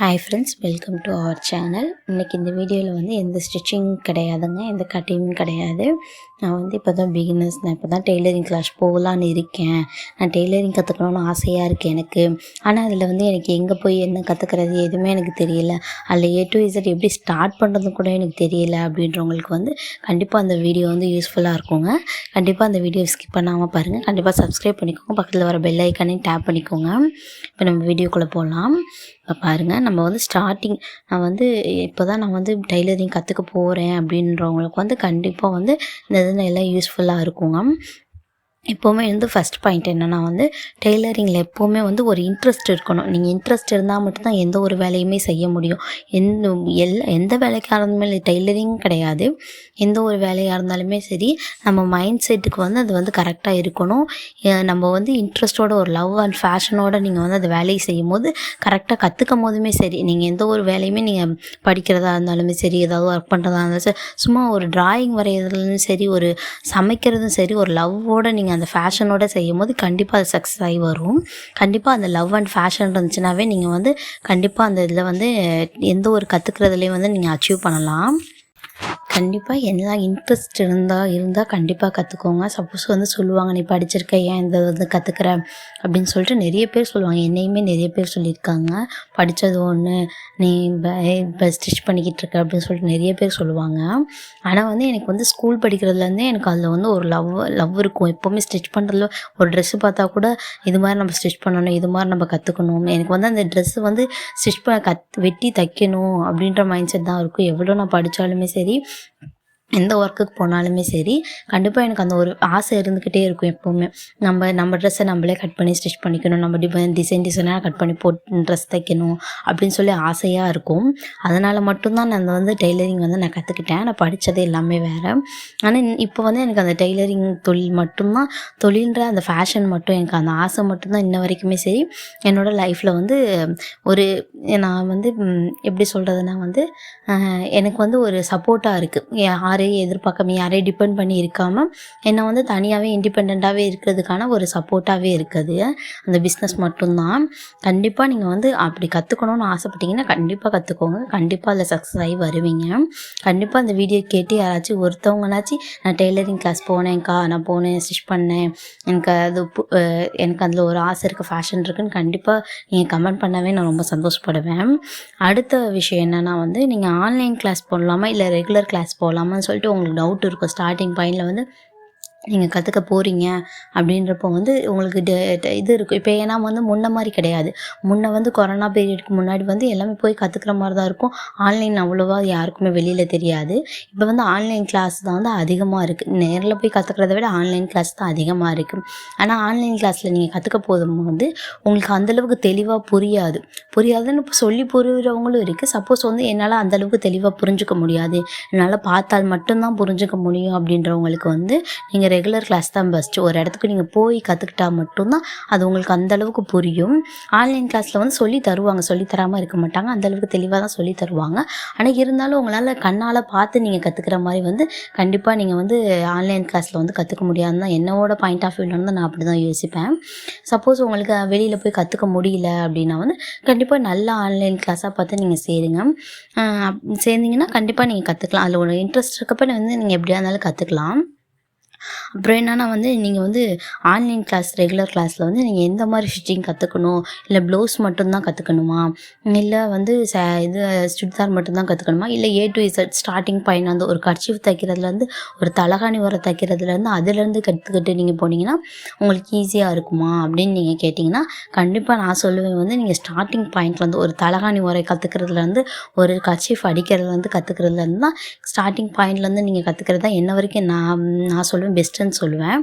Hi friends, welcome to our channel. இன்றைக்கி இந்த வீடியோவில் வந்து எந்த ஸ்டிச்சிங் கிடையாதுங்க, எந்த கட்டிங்கும் கிடையாது. நான் வந்து இப்போ தான் பிகினர்ஸ், நான் இப்போ தான் டெய்லரிங் கிளாஸ் போகலான்னு இருக்கேன். நான் டெய்லரிங் கற்றுக்கணுன்னு ஆசையாக இருக்குது எனக்கு. ஆனால் அதில் வந்து எனக்கு எங்கே போய் என்ன கற்றுக்கிறது எதுவுமே எனக்கு தெரியல. அதில் A to Z எப்படி ஸ்டார்ட் பண்ணுறது கூட எனக்கு தெரியல அப்படின்றவங்களுக்கு வந்து கண்டிப்பாக அந்த வீடியோ வந்து யூஸ்ஃபுல்லாக இருக்குங்க. கண்டிப்பாக அந்த வீடியோ ஸ்கிப் பண்ணாமல் பாருங்கள். கண்டிப்பாக சப்ஸ்கிரைப் பண்ணிக்கோங்க, பக்கத்தில் வர பெல் ஐக்கானையும் டேப் பண்ணிக்கோங்க. இப்போ நம்ம வீடியோக்குள்ளே போகலாம். இப்போ பாருங்கள், நம்ம வந்து ஸ்டார்டிங் நான் வந்து டெய்லரிங் கற்றுக்க போகிறேன் அப்படின்றவங்களுக்கு வந்து கண்டிப்பாக வந்து இந்த இது எல்லாம் யூஸ்ஃபுல்லாக இருக்குங்க. எப்போவுமே வந்து ஃபஸ்ட் பாயிண்ட் என்னென்னா வந்து டெய்லரிங்கில் எப்போவுமே வந்து ஒரு இன்ட்ரெஸ்ட் இருக்கணும். நீங்கள் இன்ட்ரெஸ்ட் இருந்தால் மட்டும்தான் எந்த ஒரு வேலையுமே செய்ய முடியும். எந்த வேலைக்காக இருந்தாலுமே டெய்லரிங் கிடையாது, எந்த ஒரு வேலையாக இருந்தாலுமே சரி, நம்ம மைண்ட் செட்டுக்கு வந்து அது வந்து கரெக்டாக இருக்கணும். நம்ம வந்து இன்ட்ரெஸ்ட்டோட ஒரு லவ் அண்ட் ஃபேஷனோட நீங்கள் வந்து அந்த வேலையை செய்யும் போது கரெக்டாக கற்றுக்கும் போதுமே சரி, நீங்கள் எந்த ஒரு வேலையுமே நீங்கள் படிக்கிறதா இருந்தாலுமே சரி, ஏதாவது ஒர்க் பண்ணுறதா இருந்தாலும் சரி, சும்மா ஒரு டிராயிங் வரைகிறதுலும் சரி, ஒரு சமைக்கிறதும் சரி, ஒரு லவ்வோடு நீங்கள் அந்த ஃபேஷனோடு செய்யும் போது கண்டிப்பாக அது சக்ஸஸ் ஆகி வரும். கண்டிப்பாக அந்த லவ் அண்ட் ஃபேஷன் இருந்துச்சுனாவே நீங்கள் வந்து கண்டிப்பாக அந்த இதில் வந்து எந்த ஒரு கற்றுக்கிறதுலேயும் வந்து நீங்கள் அச்சீவ் பண்ணலாம். கண்டிப்பாக எல்லாம் இன்ட்ரெஸ்ட் இருந்தால் கண்டிப்பாக கற்றுக்கோங்க. சப்போஸ் வந்து சொல்லுவாங்க, நீ படிச்சிருக்க ஏன் இந்த வந்து கற்றுக்குற அப்படின்னு சொல்லிட்டு நிறைய பேர் சொல்லுவாங்க. என்னையுமே நிறைய பேர் சொல்லியிருக்காங்க, படித்தது ஒன்று, நீ இப்போ ஸ்டிச் பண்ணிக்கிட்டு இருக்க அப்படின்னு சொல்லிட்டு நிறைய பேர் சொல்லுவாங்க. ஆனால் வந்து எனக்கு வந்து ஸ்கூல் படிக்கிறதுலேருந்தே எனக்கு அதில் வந்து ஒரு லவ் இருக்கும். எப்போவுமே ஸ்டிச் பண்ணுறதுல ஒரு ட்ரெஸ்ஸு பார்த்தா கூட இது மாதிரி நம்ம ஸ்டிச் பண்ணணும், இது மாதிரி நம்ம கற்றுக்கணும். எனக்கு வந்து அந்த ட்ரெஸ்ஸு வந்து ஸ்டிச் வெட்டி தைக்கணும் அப்படின்ற மைண்ட் செட் தான் இருக்கும். எவ்வளோ நான் படித்தாலுமே சரி, எந்த ஒர்க்குக்கு போனாலுமே சரி, கண்டிப்பாக எனக்கு அந்த ஒரு ஆசை இருந்துக்கிட்டே இருக்கும். எப்போவுமே நம்ம ட்ரெஸ்ஸை நம்மளே கட் பண்ணி ஸ்டிச் பண்ணிக்கணும், நம்ம டிசைனாக கட் பண்ணி ட்ரெஸ் தைக்கணும் அப்படின்னு சொல்லி ஆசையாக இருக்கும். அதனால் மட்டும்தான் நான் வந்து டெய்லரிங் வந்து நான் கற்றுக்கிட்டேன். நான் படித்தது எல்லாமே வேறு. ஆனால் இப்போ வந்து எனக்கு அந்த டெய்லரிங் தொழில் மட்டும்தான், தொழில்ன்ற அந்த ஃபேஷன் மட்டும், எனக்கு அந்த ஆசை மட்டும்தான் இன்ன வரைக்குமே சரி என்னோடய லைஃப்பில் வந்து ஒரு, நான் வந்து எப்படி சொல்கிறதுனா வந்து எனக்கு வந்து ஒரு சப்போர்ட்டாக இருக்குது. யாரையும் எதிர்பார்க்காம, யாரையும் டிபெண்ட் பண்ணி இருக்காமல் என்னை வந்து தனியாகவே இண்டிபெண்ட்டாகவே இருக்கிறதுக்கான ஒரு சப்போர்ட்டாகவே இருக்குது அந்த பிஸ்னஸ் மட்டும்தான். கண்டிப்பாக நீங்கள் வந்து அப்படி கற்றுக்கணுன்னு ஆசைப்பட்டீங்கன்னா கண்டிப்பாக கற்றுக்கோங்க. கண்டிப்பாக அதில் சக்ஸஸ் ஆகி வருவீங்க. கண்டிப்பாக அந்த வீடியோ கேட்டு யாராச்சும் ஒருத்தவங்கனாச்சும் நான் டெய்லரிங் கிளாஸ் போனேன்க்கா, நான் போனேன், ஸ்டிச் பண்ணேன், எனக்கு அதில் ஒரு ஆசை இருக்குது, ஃபேஷன் இருக்குதுன்னு கண்டிப்பாக நீங்கள் கமெண்ட் பண்ணவே நான் ரொம்ப சந்தோஷப்படுவேன். அடுத்த விஷயம் என்னென்னா வந்து நீங்கள் ஆன்லைன் கிளாஸ் போடலாமா இல்லை ரெகுலர் கிளாஸ் போகலாமான்னு சொல்லிட்டு உங்களுக்கு டவுட் இருக்கும். ஸ்டார்டிங் பாயிண்டில் வந்து நீங்கள் கற்றுக்க போகிறீங்க அப்படின்றப்போ வந்து உங்களுக்கு இது இருக்கும். இப்போ ஏன்னா வந்து முன்ன மாதிரி கிடையாது. முன்ன வந்து கொரோனா பீரியடுக்கு முன்னாடி வந்து எல்லாமே போய் கற்றுக்குற மாதிரி தான் இருக்கும். ஆன்லைன் அவ்வளோவா யாருக்குமே வெளியில் தெரியாது. இப்போ வந்து ஆன்லைன் கிளாஸ் தான் வந்து அதிகமாக இருக்குது. நேரில் போய் கற்றுக்கிறத விட ஆன்லைன் கிளாஸ் தான் அதிகமாக இருக்குது. ஆனால் ஆன்லைன் கிளாஸில் நீங்கள் கற்றுக்க போதும் வந்து உங்களுக்கு அந்தளவுக்கு தெளிவாக புரியாதுன்னு இப்போ சொல்லி புரிகிறவங்களும் இருக்குது. சப்போஸ் வந்து என்னால் அந்தளவுக்கு தெளிவாக புரிஞ்சுக்க முடியாது, என்னால் பார்த்தால் மட்டும்தான் புரிஞ்சுக்க முடியும் அப்படின்றவங்களுக்கு வந்து நீங்கள் ரெகுலர் கிளாஸ் தான் பெஸ்ட்டு. ஒரு இடத்துக்கு நீங்கள் போய் கற்றுக்கிட்டா மட்டும்தான் அது உங்களுக்கு அந்தளவுக்கு புரியும். ஆன்லைன் கிளாஸில் வந்து சொல்லி தருவாங்க, சொல்லி தராமல் இருக்க மாட்டாங்க, அந்தளவுக்கு தெளிவாக தான் சொல்லி தருவாங்க. ஆனால் இருந்தாலும் உங்களால் கண்ணால் பார்த்து நீங்கள் கற்றுக்கிற மாதிரி வந்து கண்டிப்பாக நீங்கள் வந்து ஆன்லைன் கிளாஸில் வந்து கற்றுக்க முடியாதுன்னு தான் என்னோட பாயிண்ட் ஆஃப் வியூவில் வந்து நான் அப்படி தான் யோசிப்பேன். சப்போஸ் உங்களுக்கு வெளியில் போய் கற்றுக்க முடியல அப்படின்னா வந்து கண்டிப்பாக நல்ல ஆன்லைன் கிளாஸாக பார்த்து நீங்கள் சேர்ந்தீங்கன்னா கண்டிப்பாக நீங்கள் கற்றுக்கலாம். அதில் ஒரு இன்ட்ரெஸ்ட் இருக்கப்போ வந்து நீங்கள் எப்படியா இருந்தாலும் கற்றுக்கலாம். அப்புறம் என்னென்னா வந்து நீங்கள் வந்து ஆன்லைன் கிளாஸ் ரெகுலர் கிளாஸில் வந்து நீங்கள் எந்த மாதிரி ஸ்டிச்சிங் கற்றுக்கணும், இல்லை ப்ளவுஸ் மட்டும்தான் கற்றுக்கணுமா, இல்லை வந்து இது சுடிதார் மட்டும்தான் கற்றுக்கணுமா, இல்லை A to Z starting point வந்து ஒரு கர்ச்சீஃப் தைக்கிறதுலேருந்து ஒரு தலகாணி வர தைக்கிறதுலேருந்து அதுலேருந்து கற்றுக்கிட்டு நீங்கள் போனீங்கன்னா உங்களுக்கு ஈஸியாக இருக்குமா அப்படின்னு நீங்கள் கேட்டிங்கன்னா கண்டிப்பாக நான் சொல்லுவேன் வந்து நீங்கள் ஸ்டார்டிங் பாயிண்ட் வந்து ஒரு தலகாணி உரை கற்றுக்கிறதுலேருந்து ஒரு கர்ச்சீஃப் அடிக்கிறதுலேருந்து கற்றுக்கிறதுலேருந்து தான் ஸ்டார்டிங் பாயிண்ட்லேருந்து நீங்கள் கற்றுக்கிறது தான் என்ன வரைக்கும் நான் சொல்லுவேன் பெஸ்ட்டுன்னு சொல்லுவேன்.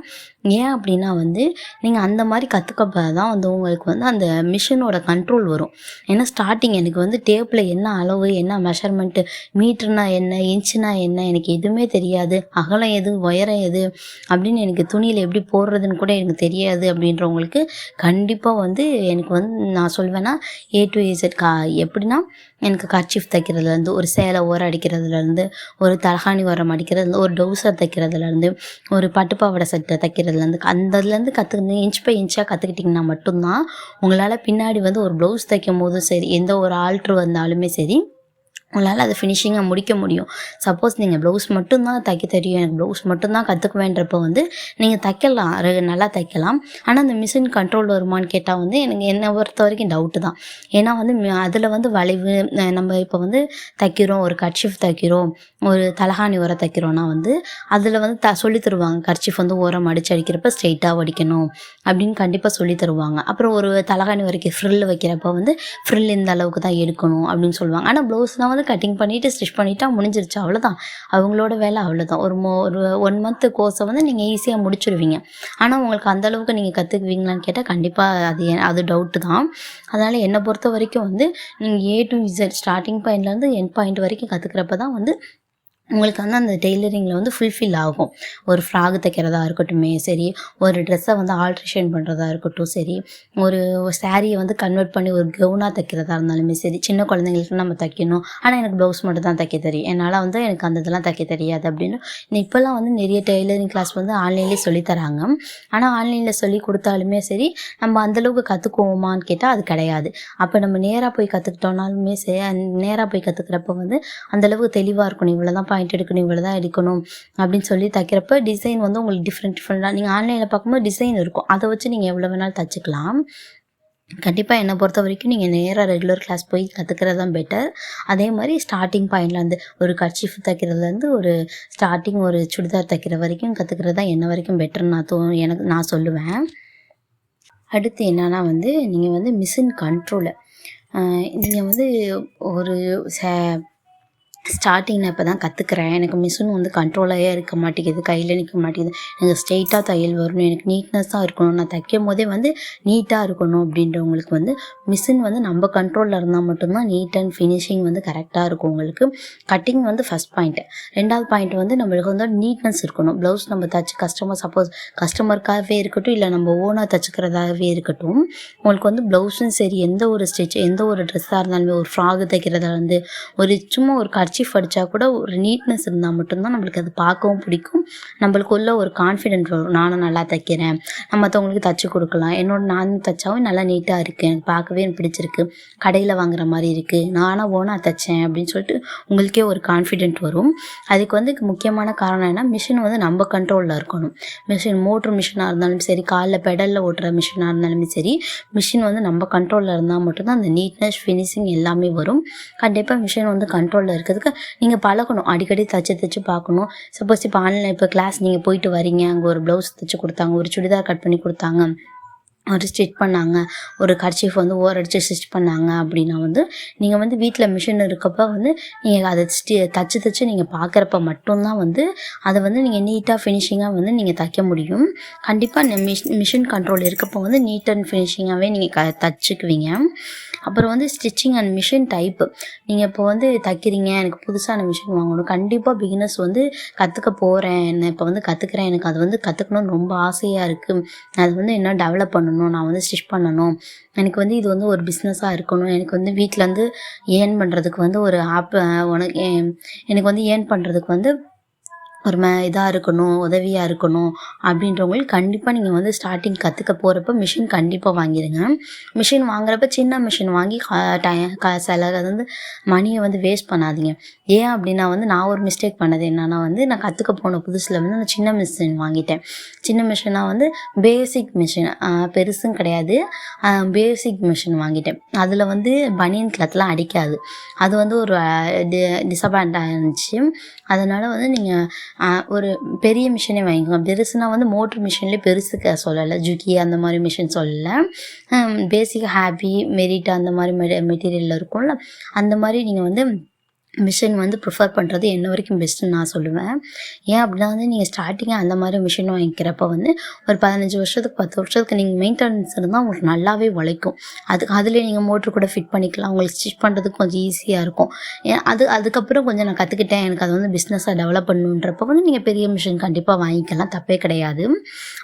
ஏன் அப்படின்னா வந்து நீங்கள் அந்த மாதிரி கற்றுக்கப்போ தான் வந்து உங்களுக்கு வந்து அந்த மிஷினோட கண்ட்ரோல் வரும். ஏன்னா ஸ்டார்டிங் எனக்கு வந்து டேப்பில் என்ன அளவு, என்ன மெஷர்மெண்ட்டு, மீட்டர்னா என்ன, இன்ச்சுனா என்ன, எனக்கு எதுவுமே தெரியாது. அகலம் எது, உயரம் எது அப்படின்னு எனக்கு துணியில் எப்படி போடுறதுன்னு கூட எனக்கு தெரியாது அப்படின்றவங்களுக்கு கண்டிப்பாக வந்து எனக்கு வந்து நான் சொல்வேன்னா A to Z எப்படின்னா எனக்கு கர்ச்சீஃப் தைக்கிறதுலேருந்து, ஒரு சேலை ஓரம் அடிக்கிறதுலேருந்து, ஒரு தலகாணி ஓரம் அடிக்கிறதுலேருந்து, ஒரு டவுசர் தைக்கிறதுலேருந்து, ஒரு பட்டுப்பாவாடை சட்டை தைக்கிறதுலேருந்து அதுலேருந்து இன்ச் பை இன்ச்சாக கற்றுக்கிட்டிங்கன்னா மட்டும்தான் உங்களால் பின்னாடி வந்து ஒரு ப்ளவுஸ் தைக்கும் போதும் சரி, எந்த ஒரு ஆல்ட்ரு வந்தாலுமே சரி, உங்களால் அதை ஃபினிஷிங்காக முடிக்க முடியும். சப்போஸ் நீங்கள் ப்ளவுஸ் மட்டும்தான் தைக்க தெரியும், எனக்கு ப்ளவுஸ் மட்டும்தான் கற்றுக்குவேன்றப்போ வந்து நீங்கள் தைக்கலாம், நல்லா தைக்கலாம். ஆனால் அந்த மிஷின் கண்ட்ரோல் வருமானு கேட்டால் வந்து என்னை பொறுத்த வரைக்கும் டவுட்டு தான். ஏன்னா வந்து அதில் வந்து வளைவு, நம்ம இப்போ வந்து தைக்கிறோம், ஒரு கர்ச்சீஃப் தைக்கிறோம், ஒரு தலகாணி உரம் தைக்கிறோன்னா வந்து அதில் வந்து சொல்லி தருவாங்க. கர்ச்சீஃப் வந்து ஓரம் அடித்து அடிக்கிறப்ப ஸ்ட்ரெயிட்டாக வடிக்கணும் அப்படின்னு கண்டிப்பாக சொல்லி தருவாங்க. அப்புறம் ஒரு தலகாணி வரைக்கும் ஃப்ரில் வைக்கிறப்ப வந்து ஃப்ரில் இந்த அளவுக்கு தான் எடுக்கணும் அப்படின்னு சொல்லுவாங்க. ஆனால் ப்ளவுஸ்லாம் வந்து கட்டிங் பண்ணிவிட்டு ஸ்டிச் பண்ணிட்டா முடிஞ்சிருச்சு, அவ்வளோதான். அவங்களோட வேலை அவ்வளோதான். ஒரு 1 மந்த் கோர்ஸை வந்து நீங்கள் ஈஸியாக முடிச்சிடுவீங்க. ஆனால் உங்களுக்கு அந்தளவுக்கு நீங்கள் கற்றுக்குவீங்களான்னு கேட்டால் கண்டிப்பாக அது டவுட்டு தான். அதனால் என்னை பொறுத்த வரைக்கும் வந்து நீங்கள் A to Z ஸ்டார்டிங் பாயிண்ட்லேருந்து எண்ட் பாயிண்ட் வரைக்கும் கற்றுக்கிறப்ப தான் வந்து உங்களுக்கு வந்து அந்த டெய்லரிங்கில் வந்து ஃபுல்ஃபில் ஆகும். ஒரு ஃப்ராக் தைக்கிறதா இருக்கட்டுமே சரி, ஒரு ட்ரெஸ்ஸை வந்து ஆல்ட்ரேஷன் பண்ணுறதா இருக்கட்டும் சரி, ஒரு சாரியை வந்து கன்வெர்ட் பண்ணி ஒரு கவுனாக தைக்கிறதா இருந்தாலுமே சரி, சின்ன குழந்தைங்களுக்கு நம்ம தைக்கணும், ஆனால் எனக்கு ப்ளவுஸ் மட்டும் தான் தைக்க தெரியும், என்னால் வந்து எனக்கு அந்த இதெல்லாம் தைக்க தெரியாது அப்படின்னு இப்போல்லாம் வந்து நிறைய டெய்லரிங் கிளாஸ் வந்து ஆன்லைன்லேயே சொல்லித்தராங்க. ஆனால் ஆன்லைனில் சொல்லி கொடுத்தாலுமே சரி, நம்ம அந்தளவுக்கு கற்றுக்குவோமான்னு கேட்டால் அது கிடையாது. அப்போ நம்ம நேராக போய் கற்றுக்கிட்டோம்னாலுமே சரி, நேராக போய் கற்றுக்கிறப்ப வந்து அந்தளவுக்கு தெளிவாக இருக்கணும். இவ்வளோ தான் பாயிண்ட் எடுக்கணும், இவ்வளோ தான் எடுக்கணும் அப்படின்னு சொல்லி தைக்கிறப்ப டிசைன் வந்து உங்களுக்கு டிஃப்ரெண்ட்டாக நீங்கள் ஆன்லைனில் பார்க்கும்போது டிசைன் இருக்கும், அதை வச்சு நீங்கள் எவ்வளோ வேணாலும் தைச்சிக்கலாம். கண்டிப்பாக என்னை பொறுத்த வரைக்கும் நீங்கள் நேராக ரெகுலர் கிளாஸ் போய் கற்றுக்கிறது தான் பெட்டர். அதே மாதிரி ஸ்டார்டிங் பாயிண்ட்லேருந்து ஒரு கர்ச்சீஃப் தைக்கிறதுலேருந்து ஒரு ஸ்டார்டிங் ஒரு சுடிதார் தைக்கிற வரைக்கும் கற்றுக்கிறது தான் என்ன வரைக்கும் பெட்டர்னு நான் சொல்லுவேன். அடுத்து என்னன்னா வந்து நீங்கள் வந்து மிஷின் கண்ட்ரோலை நீங்கள் வந்து ஒரு ஸ்டார்டிங் நான் இப்போ தான் கற்றுக்குறேன், எனக்கு மிஷின் வந்து கண்ட்ரோலாகவே இருக்க மாட்டேங்குது, கையில் நிற்க மாட்டேங்குது, எனக்கு ஸ்ட்ரெயிட்டாக தையல் வரணும், எனக்கு நீட்னஸாக இருக்கணும், நான் தைக்கும் போதே வந்து நீட்டாக இருக்கணும் அப்படின்றவங்களுக்கு வந்து மிஷின் வந்து நம்ம கண்ட்ரோலில் இருந்தால் மட்டும்தான் நீட் அண்ட் ஃபினிஷிங் வந்து கரெக்டாக இருக்கும். உங்களுக்கு கட்டிங் வந்து ஃபஸ்ட் பாயிண்ட்டு. 2வது பாயிண்ட் வந்து நம்மளுக்கு வந்து நீட்னஸ் இருக்கணும். ப்ளவுஸ் நம்ம தைச்சி சப்போஸ் கஸ்டமருக்காகவே இருக்கட்டும், இல்லை நம்ம ஓனாக தைச்சிக்கிறதாகவே இருக்கட்டும், உங்களுக்கு வந்து ப்ளவுஸும் சரி, எந்த ஒரு ட்ரெஸ்ஸாக இருந்தாலுமே, ஒரு ஃப்ராக் தைக்கிறதா வந்து சும்மா ஒரு கர்ச்சீஃப் அடித்தா கூட ஒரு நீட்னஸ் இருந்தால் மட்டும்தான் நம்மளுக்கு அது பார்க்கவும் பிடிக்கும், நம்மளுக்குள்ள ஒரு கான்ஃபிடென்ட் வரும். நானும் நல்லா தைக்கிறேன், நம்ம மற்றவங்களுக்கு தைச்சி கொடுக்கலாம், நான் தைச்சாவும் நல்லா நீட்டாக இருக்குது, எனக்கு பார்க்கவே எனக்கு பிடிச்சிருக்கு, கடையில் வாங்குற மாதிரி இருக்குது, நானாக ஓனாக தைச்சேன் அப்படின்னு சொல்லிட்டு உங்களுக்கே ஒரு கான்ஃபிடென்ட் வரும். அதுக்கு வந்து முக்கியமான காரணம் என்ன, மிஷின் வந்து நம்ம கண்ட்ரோலில் இருக்கணும். மோட்ரு மிஷினாக இருந்தாலும் சரி, காலில் பெடலில் ஓட்டுற மிஷினாக இருந்தாலுமே சரி, மிஷின் வந்து நம்ம கண்ட்ரோலில் இருந்தால் மட்டும்தான் அந்த நீட்னஸ் ஃபினிஷிங் எல்லாமே வரும். கண்டிப்பாக மிஷின் வந்து கண்ட்ரோலில் இருக்கிறதுக்கு நீங்கள் பழகணும், அடிக்கடி தைச்சி பார்க்கணும். சப்போஸ் இப்போ ஆன்லைன் இப்போ கிளாஸ் நீங்கள் போயிட்டு வரீங்க, அங்கே ஒரு ப்ளவுஸ் தைச்சி கொடுத்தாங்க, ஒரு சுடிதார் கட் பண்ணி கொடுத்தாங்க, ஒரு ஸ்டிச் பண்ணாங்க, ஒரு கர்ச்சீஃப் வந்து ஓரடிச்சு ஸ்டிச் பண்ணாங்க அப்படின்னா வந்து நீங்கள் வந்து வீட்டில் மிஷின் இருக்கப்போ வந்து நீங்கள் அதை தைச்சி நீங்கள் பார்க்குறப்ப மட்டும்தான் வந்து அதை வந்து நீங்கள் நீட்டாக ஃபினிஷிங்காக வந்து நீங்கள் தைக்க முடியும். கண்டிப்பாக மிஷின் கண்ட்ரோல் இருக்கப்போ வந்து நீட் அண்ட் ஃபினிஷிங்காகவே நீங்கள் தைச்சிக்குவீங்க. அப்புறம் வந்து ஸ்டிச்சிங் அண்ட் மிஷின் டைப்பு, நீங்கள் இப்போ வந்து தைக்கிறீங்க, எனக்கு புதுசான மிஷின் வாங்கணும், கண்டிப்பாக பிகினர்ஸ் வந்து கற்றுக்க போகிறேன், நான் இப்போ வந்து கற்றுக்குறேன், எனக்கு அது வந்து கற்றுக்கணும்னு ரொம்ப ஆசையாக இருக்குது, அது வந்து என்ன டெவலப் பண்ணணும், நான் வந்து ஸ்டிச் பண்ணணும், எனக்கு வந்து இது வந்து ஒரு பிஸ்னஸாக இருக்கணும், எனக்கு வந்து வீட்டில் வந்து ஏர்ன் பண்ணுறதுக்கு வந்து ஒரு எனக்கு வந்து ஏர்ன் பண்ணுறதுக்கு வந்து ஒரு இதாக இருக்கணும், உதவியாக இருக்கணும் அப்படின்றவங்களுக்கு கண்டிப்பாக நீங்கள் வந்து ஸ்டார்டிங் கற்றுக்க போகிறப்ப மிஷின் கண்டிப்பாக வாங்கிடுங்க. மிஷின் வாங்குறப்ப சின்ன மிஷின் வாங்கி அது வந்து மணியை வந்து வேஸ்ட் பண்ணாதீங்க. ஏன் அப்படின்னா வந்து நான் ஒரு மிஸ்டேக் பண்ணது என்னன்னா வந்து நான் கற்றுக்க போன புதுசில் வந்து நான் சின்ன மிஷின் வாங்கிட்டேன். சின்ன மிஷினாக வந்து பேசிக் மிஷின், பெருசும் கிடையாது, பேசிக் மிஷின் வாங்கிட்டேன். அதில் வந்து பனியன் கிளாத்லாம் அடிக்காது, அது வந்து ஒரு டிசப்பாயிண்டாக இருந்துச்சு. அதனால் வந்து நீங்கள் ஒரு பெரிய மிஷினே வாங்கிக்கோங்க. பெருசுனா வந்து மோட்ரு மிஷின்லேயே பெருசுக்கு சொல்லலை, ஜுக்கி அந்த மாதிரி மிஷின் சொல்லலை, பேசிக் ஹாப்பி மெரிட் அந்த மாதிரி மெட்டீரியலில் இருக்கும்ல, அந்த மாதிரி நீங்கள் வந்து மிஷின் வந்து ப்ரிஃபர் பண்ணுறது என்ன வரைக்கும் பெஸ்ட்டுன்னு நான் சொல்லுவேன். ஏன் அப்படின்னா வந்து நீங்கள் ஸ்டார்டிங்காக அந்த மாதிரி மிஷின் வாங்கிக்கிறப்ப வந்து ஒரு 15 வருஷத்துக்கு 10 வருஷத்துக்கு நீங்கள் மெயின்டெனன்ஸ் இருந்தால் உங்களுக்கு நல்லாவே உழைக்கும். அதில் நீங்கள் மோட்ரு கூட ஃபிட் பண்ணிக்கலாம், உங்களுக்கு ஸ்டிச் பண்ணுறதுக்கு கொஞ்சம் ஈஸியாக இருக்கும். அதுக்கப்புறம் கொஞ்சம் நான் கற்றுக்கிட்டேன், எனக்கு அது வந்து பிஸ்னஸாக டெவலப் பண்ணுன்றப்போ வந்து நீங்கள் பெரிய மிஷின் கண்டிப்பாக வாங்கிக்கலாம், தப்பே கிடையாது.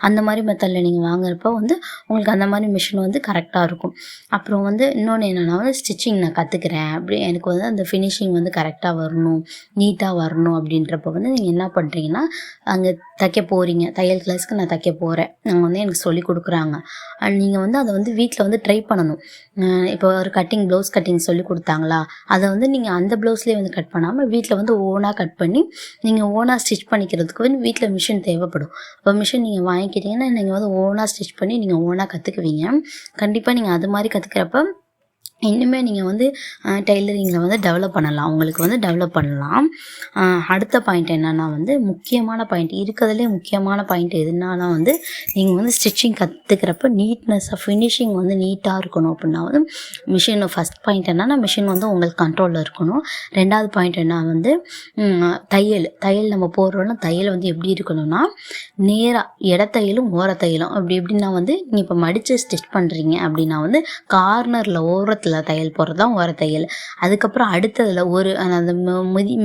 அந்த மாதிரி மெத்தடில் நீங்கள் வாங்குறப்போ வந்து உங்களுக்கு அந்த மாதிரி மிஷின் வந்து கரெக்டாக இருக்கும். அப்புறம் வந்து இன்னொன்று என்னென்னா வந்து ஸ்டிச்சிங் நான் கற்றுக்கிறேன், அப்படி எனக்கு வந்து அந்த ஃபினிஷிங் வந்து கரெக்டாக வரணும், நீட்டாக வரணும் அப்படின்றப்ப வந்து நீங்கள் என்ன பண்ணுறீங்கன்னா, அங்கே தைக்க போகிறீங்க, தையல் கிளாஸ்க்கு நான் தைக்க போகிறேன், நாங்கள் வந்து எனக்கு சொல்லி கொடுக்குறாங்க. நீங்கள் வந்து அதை வந்து வீட்டில் வந்து ட்ரை பண்ணணும். இப்போ ஒரு ப்ளவுஸ் கட்டிங் சொல்லி கொடுத்தாங்களா, அதை வந்து நீங்கள் அந்த ப்ளவுஸ்லேயே வந்து கட் பண்ணாமல் வீட்டில் வந்து ஓனாக கட் பண்ணி நீங்கள் ஓனாக ஸ்டிச் பண்ணிக்கிறதுக்கு வந்து வீட்டில் மிஷின் தேவைப்படும். இப்போ மிஷின் நீங்கள் வாங்கிக்கிட்டீங்கன்னா நீங்கள் வந்து ஓனாக ஸ்டிச் பண்ணி நீங்கள் ஓனாக கற்றுக்குவீங்க. கண்டிப்பாக நீங்கள் அது மாதிரி கற்றுக்கிறப்ப இன்னுமே நீங்கள் வந்து டெய்லரிங்கில் வந்து டெவலப் பண்ணலாம், உங்களுக்கு வந்து டெவலப் பண்ணலாம். அடுத்த பாயிண்ட் என்னென்னா வந்து முக்கியமான பாயிண்ட், இருக்கிறதுலே முக்கியமான பாயிண்ட் எதுனா வந்து நீங்கள் வந்து ஸ்டிச்சிங் கற்றுக்கிறப்ப நீட்னஸாக ஃபினிஷிங் வந்து நீட்டாக இருக்கணும். அப்படின்னா வந்து மிஷின் ஃபஸ்ட் பாயிண்ட் என்னன்னா மிஷின் வந்து உங்களுக்கு கண்ட்ரோலில் இருக்கணும். ரெண்டாவது பாயிண்ட் என்ன வந்து தையல் நம்ம போடுறோன்னா தையல் வந்து எப்படி இருக்கணும்னா நேராக இடத்தையலும் ஓரத்தையலும் எப்படின்னா வந்து நீங்கள் இப்போ மடித்து ஸ்டிச் பண்ணுறீங்க அப்படின்னா வந்து கார்னரில் ஓரத்தில் தையல் போடுறது தான் ஓர தையல். அதுக்கப்புறம் அடுத்ததில் ஒரு அந்த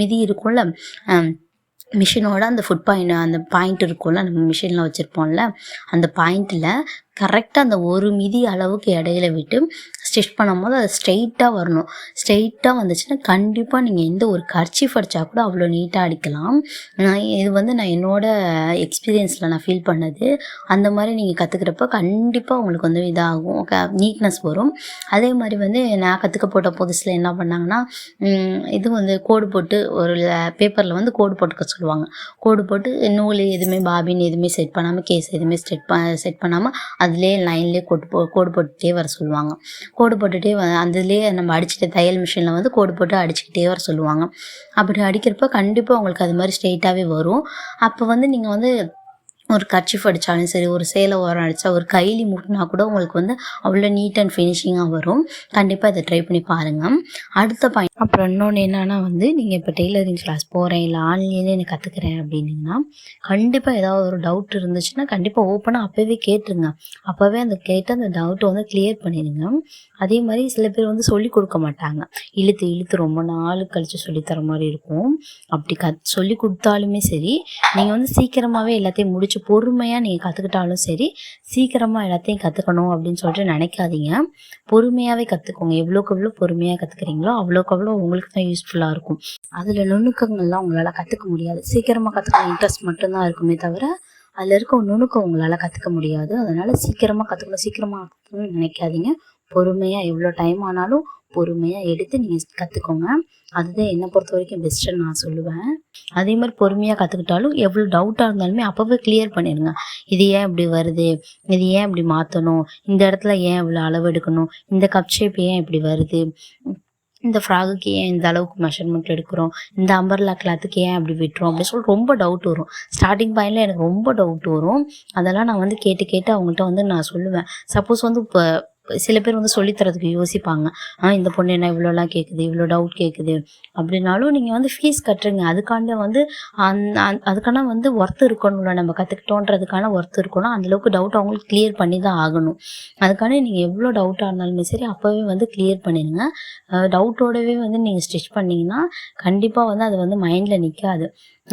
மிதி இருக்கும்ல, மிஷினோட அந்த அந்த பாயிண்ட் இருக்கும்ல, நம்ம மிஷினில் வச்சுருப்போம்ல, அந்த பாயிண்ட்டில் கரெக்டாக அந்த ஒரு மிதி அளவுக்கு இடையில விட்டு ஸ்டிச் பண்ணும்போது அது ஸ்ட்ரெயிட்டாக வரணும். ஸ்ட்ரெயிட்டாக வந்துச்சுன்னா கண்டிப்பாக நீங்கள் எந்த ஒரு கர்ச்சீஃப் அடித்தா கூட அவ்வளோ நீட்டாக அடிக்கலாம். இது வந்து நான் என்னோடய எக்ஸ்பீரியன்ஸில் நான் ஃபீல் பண்ணது. அந்த மாதிரி நீங்கள் கற்றுக்கிறப்ப கண்டிப்பாக உங்களுக்கு வந்து இதாகும், நீட்னஸ் வரும். அதே மாதிரி வந்து நான் கற்றுக்க போட்ட புதுசில் என்ன பண்ணாங்கன்னா, இது வந்து கோடு போட்டு ஒரு பேப்பரில் வந்து கோடு போட்டுக்க சொல்லுவாங்க. கோடு போட்டு நூல் எதுவுமே பாபின் எதுவுமே செட் பண்ணாமல், கேஸ் எதுவுமே செட் பண்ணாமல் அதுலேயே லைன்லேயே கோடு போட்டுகிட்டே வர சொல்லுவாங்க. கோடு போட்டுகிட்டே அதுலேயே நம்ம அடிச்சுட்டு தையல் மிஷினில் வந்து கோடு போட்டு அடிச்சுக்கிட்டே வர சொல்லுவாங்க. அப்படி அடிக்கிறப்ப கண்டிப்பாக உங்களுக்கு அது மாதிரி ஸ்ட்ரெயிட்டாகவே வரும். அப்போ வந்து நீங்கள் வந்து ஒரு கர்ச்சீஃப் அடித்தாலும் சரி, ஒரு சேலை ஓரம் அடித்தா, ஒரு கைலி முட்டினா கூட உங்களுக்கு வந்து அவ்வளோ நீட் அண்ட் ஃபினிஷிங்காக வரும். கண்டிப்பாக இதை ட்ரை பண்ணி பாருங்கள். அடுத்த பாயிண்ட் அப்புறம் இன்னொன்று என்னென்னா வந்து நீங்கள் இப்போ டெய்லரிங் கிளாஸ் போகிறேன், இல்லை ஆன்லைன்லேயே எனக்கு கற்றுக்கிறேன் அப்படின்னிங்கன்னா கண்டிப்பாக ஏதாவது ஒரு டவுட் இருந்துச்சுன்னா கண்டிப்பாக ஓப்பனாக அப்போவே கேட்டுருங்க. அப்போவே அந்த டவுட்டை வந்து கிளியர் பண்ணிடுங்க. அதே மாதிரி சில பேர் வந்து சொல்லிக் கொடுக்க மாட்டாங்க, இழுத்து ரொம்ப நாள் கழித்து சொல்லித்தர மாதிரி இருக்கும். அப்படி சொல்லி கொடுத்தாலுமே சரி, நீங்கள் வந்து சீக்கிரமாகவே எல்லாத்தையும் முடிச்சு பொறுமையாக நீங்கள் கற்றுக்கிட்டாலும் சரி, சீக்கிரமாக எல்லாத்தையும் கற்றுக்கணும் அப்படின்னு சொல்லிட்டு நினைக்காதீங்க. பொறுமையாகவே கற்றுக்கோங்க. எவ்வளோக்கு எவ்வளோ பொறுமையாக கற்றுக்குறீங்களோ அவ்வளோக்கு அவ்வளோ உங்களுக்கு தான் யூஸ்ஃபுல்லாக இருக்கும். அதில் நுணுக்கங்கள்லாம் உங்களால் கற்றுக்க முடியாது. சீக்கிரமாக கற்றுக்க இன்ட்ரெஸ்ட் மட்டும்தான் இருக்குமே தவிர அதில் இருக்க நுணுக்கம் உங்களால் கற்றுக்க முடியாது. அதனால் சீக்கிரமாக கற்றுக்கணும்னு நினைக்காதீங்க. பொறுமையாக எவ்வளோ டைம் ஆனாலும் பொறுமையாக எடுத்து நீங்கள் கற்றுக்கோங்க. அதுதான் என்னை பொறுத்த வரைக்கும் பெஸ்ட்டுன்னு நான் சொல்லுவேன். அதே மாதிரி பொறுமையாக கற்றுக்கிட்டாலும் எவ்வளோ டவுட்டாக இருந்தாலுமே அப்போவே கிளியர் பண்ணிடுங்க. இது ஏன் இப்படி வருது, இது ஏன் இப்படி மாற்றணும், இந்த இடத்துல ஏன் இவ்வளோ அளவு எடுக்கணும், இந்த கப் ஷேப் ஏன் இப்படி வருது, இந்த ஃப்ராகுக்கு ஏன் இந்த அளவுக்கு மெஷர்மெண்ட் எடுக்கிறோம், இந்த அம்பர்லா கிளாத்துக்கு ஏன் அப்படி விட்டுறோம் அப்படின்னு சொல்லிட்டு ரொம்ப டவுட் வரும். ஸ்டார்டிங் பாயிண்டில் எனக்கு ரொம்ப டவுட் வரும். அதெல்லாம் நான் வந்து கேட்டு அவங்கள்ட்ட வந்து நான் சொல்லுவேன். சப்போஸ் வந்து இப்போ சில பேர் வந்து சொல்லித்தரதுக்கு யோசிப்பாங்க, இந்த பொண்ணு என்ன இவ்வளோலாம் கேட்குது, இவ்வளோ டவுட் கேட்குது அப்படின்னாலும் நீங்கள் வந்து ஃபீஸ் கட்டுறீங்க. அதுக்கான வந்து அதுக்கான வந்து ஒர்த் இருக்கணும்ல, நம்ம கற்றுக்கிட்டோன்றதுக்கான ஒர்த் இருக்கணும். அந்தளவுக்கு டவுட் அவங்களுக்கு கிளியர் பண்ணி தான் ஆகணும். அதுக்கான நீங்கள் எவ்வளோ டவுட்டாக இருந்தாலுமே சரி அப்போவே வந்து கிளியர் பண்ணிடுங்க. டவுட்டோடவே வந்து நீங்கள் ஸ்டிச் பண்ணிங்கன்னா கண்டிப்பாக வந்து அது வந்து மைண்டில் நிற்காது.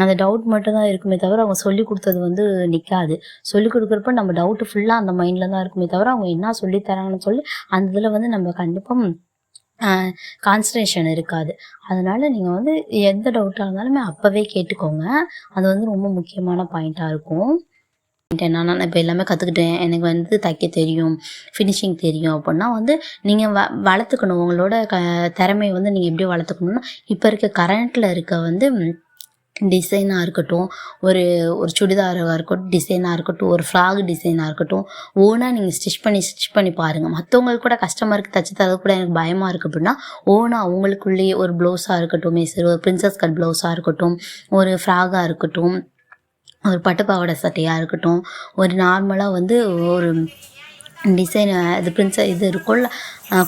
அந்த டவுட் மட்டும்தான் இருக்குமே தவிர அவங்க சொல்லிக் கொடுத்தது வந்து நிற்காது. சொல்லிக் கொடுக்குறப்ப நம்ம டவுட்டு ஃபுல்லாக அந்த மைண்டில் தான் இருக்குமே தவிர அவங்க என்ன சொல்லித்தராங்கன்னு சொல்லி அந்த இதில் வந்து நம்ம கண்டிப்பாக கான்சன்ட்ரேஷன் இருக்காது. அதனால் நீங்கள் வந்து எந்த டவுட்டாக இருந்தாலுமே அப்போவே கேட்டுக்கோங்க. அது வந்து ரொம்ப முக்கியமான பாயிண்ட்டாக இருக்கும். என்னன்னா இப்போ எல்லாமே கற்றுக்கிட்டேன், எனக்கு வந்து தைக்க தெரியும், ஃபினிஷிங் தெரியும் அப்படின்னா வந்து நீங்கள் வளர்த்துக்கணும். உங்களோட திறமையை வந்து நீங்கள் எப்படி வளர்த்துக்கணும்னா இப்போ இருக்க கரண்ட்டில் இருக்க வந்து டிசைனாக இருக்கட்டும், ஒரு சுடிதாராக இருக்கட்டும், டிசைனாக இருக்கட்டும், ஒரு ஃப்ராக் டிசைனாக இருக்கட்டும், ஓனாக நீங்கள் ஸ்டிச் பண்ணி பாருங்கள். மற்றவங்களுக்கு கூட கஸ்டமருக்கு தைச்சி தரது கூட எனக்கு பயமாக இருக்குது அப்படின்னா ஓனாக அவங்களுக்குள்ளேயே ஒரு ப்ளவுஸாக இருக்கட்டும், சரி ஒரு பிரின்சஸ் கட் ப்ளவுஸாக இருக்கட்டும், ஒரு ஃப்ராகாக இருக்கட்டும், ஒரு பட்டுப்பாவாடை சட்டையாக இருக்கட்டும், ஒரு நார்மலாக வந்து ஒரு டிசைன் இது இருக்கும்ல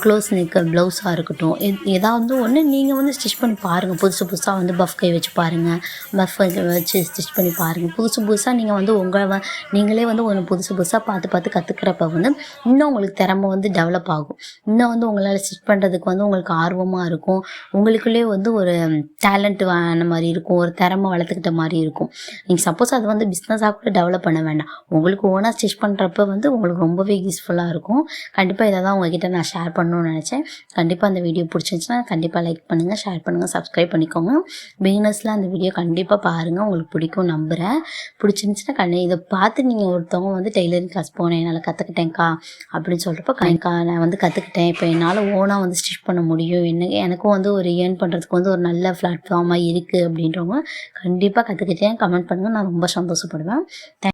க்ளோஸ் நெக் ப்ளவுஸாக இருக்கட்டும், ஏதாவது ஒன்று நீங்கள் வந்து ஸ்டிச் பண்ணி பாருங்கள். புதுசாக வந்து பஃப் கை வச்சு பாருங்கள், பஃப் வச்சு ஸ்டிச் பண்ணி பாருங்கள். புதுசாக நீங்கள் வந்து நீங்களே வந்து ஒன்று புதுசாக பார்த்து கற்றுக்கிறப்ப வந்து இன்னும் உங்களுக்கு திறமை வந்து டெவலப் ஆகும். இன்னும் வந்து உங்களால் ஸ்டிச் பண்ணுறதுக்கு வந்து உங்களுக்கு ஆர்வமாக இருக்கும். உங்களுக்குள்ளே வந்து ஒரு டேலண்ட் ஆன மாதிரி இருக்கும், ஒரு திறமை வளர்த்துக்கிட்ட மாதிரி இருக்கும். நீங்கள் சப்போஸ் அது வந்து பிஸ்னஸாக கூட டெவலப் பண்ண வேண்டாம், உங்களுக்கு ஓனாக ஸ்டிச் பண்ணுறப்ப வந்து உங்களுக்கு ரொம்பவே யூஸ்ஃபுல் யூஸ்ஃபுல்லாக இருக்கும். கண்டிப்பாக இதை தான் உங்ககிட்ட நான் ஷேர் பண்ணணும்னு நினச்சேன். கண்டிப்பாக அந்த வீடியோ பிடிச்சிருந்துச்சுன்னா கண்டிப்பாக லைக் பண்ணுங்கள், ஷேர் பண்ணுங்கள், சப்ஸ்கிரைப் பண்ணிக்கோங்க. பிகினர்ஸ்லாம் அந்த வீடியோ கண்டிப்பாக பாருங்கள், உங்களுக்கு பிடிக்கும் நம்புகிறேன். பிடிச்சிருந்துச்சுன்னா இதை பார்த்து நீங்கள் ஒருத்தவங்க வந்து டெய்லரிங் கிளாஸ் போனேன், என்னால் கற்றுக்கிட்டேன்க்கா அப்படின்னு சொல்கிறப்போ, நான் வந்து கற்றுக்கிட்டேன், இப்போ என்னால் ஓனாக வந்து ஸ்டிச் பண்ண முடியும், எனக்கும் வந்து ஒரு ஏர்ன் பண்ணுறதுக்கு வந்து ஒரு நல்ல பிளாட்ஃபார்மாக இருக்குது அப்படின்றவங்க கண்டிப்பாக கற்றுக்கிட்டேன் கமெண்ட் பண்ணுங்கள். நான் ரொம்ப சந்தோஷப்படுவேன்.